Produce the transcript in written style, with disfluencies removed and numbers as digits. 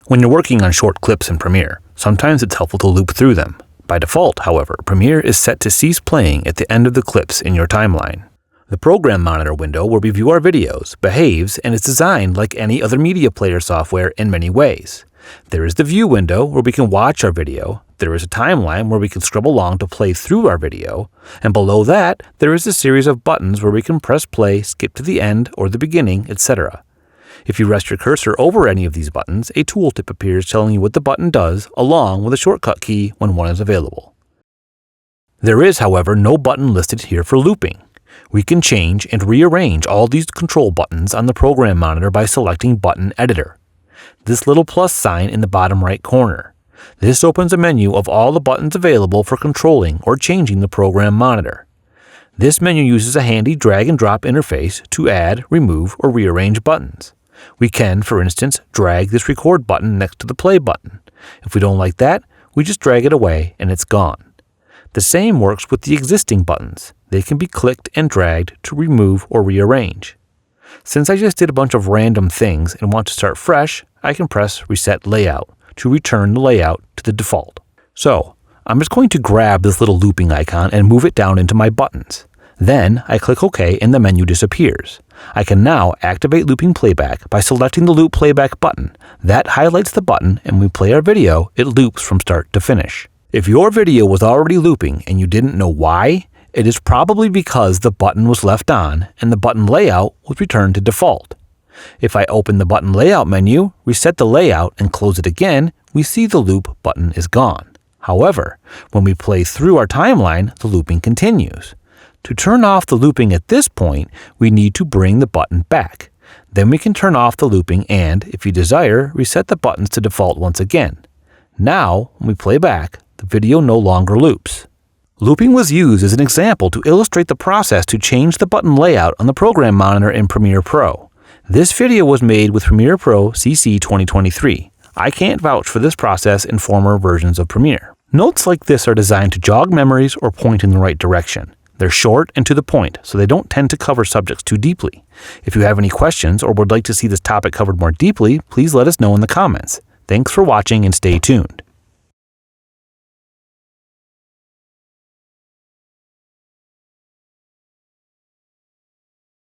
When you're working on short clips in Premiere, sometimes it's helpful to loop through them. By default, however, Premiere is set to cease playing at the end of the clips in your timeline. The Program Monitor window where we view our videos behaves and is designed like any other media player software in many ways. There is the View window where we can watch our video, there is a timeline where we can scrub along to play through our video, and below that, there is a series of buttons where we can press play, skip to the end or the beginning, etc. If you rest your cursor over any of these buttons, a tooltip appears telling you what the button does, along with a shortcut key when one is available. There is, however, no button listed here for looping. We can change and rearrange all these control buttons on the Program Monitor by selecting Button Editor. This little plus sign in the bottom right corner. This opens a menu of all the buttons available for controlling or changing the Program Monitor. This menu uses a handy drag and drop interface to add, remove, or rearrange buttons. We can, for instance, drag this record button next to the play button. If we don't like that, we just drag it away and it's gone. The same works with the existing buttons. They can be clicked and dragged to remove or rearrange. Since I just did a bunch of random things and want to start fresh, I can press Reset Layout to return the layout to the default. So, I'm just going to grab this little looping icon and move it down into my buttons. Then, I click OK and the menu disappears. I can now activate looping playback by selecting the Loop Playback button. That highlights the button, and when we play our video, it loops from start to finish. If your video was already looping and you didn't know why, it is probably because the button was left on and the button layout was returned to default. If I open the button layout menu, reset the layout, and close it again, we see the loop button is gone. However, when we play through our timeline, the looping continues. To turn off the looping at this point, we need to bring the button back. Then we can turn off the looping and, if you desire, reset the buttons to default once again. Now, when we play back, the video no longer loops. Looping was used as an example to illustrate the process to change the button layout on the Program Monitor in Premiere Pro. This video was made with Premiere Pro CC 2023. I can't vouch for this process in former versions of Premiere. Notes like this are designed to jog memories or point in the right direction. They're short and to the point, so they don't tend to cover subjects too deeply. If you have any questions or would like to see this topic covered more deeply, please let us know in the comments. Thanks for watching and stay tuned.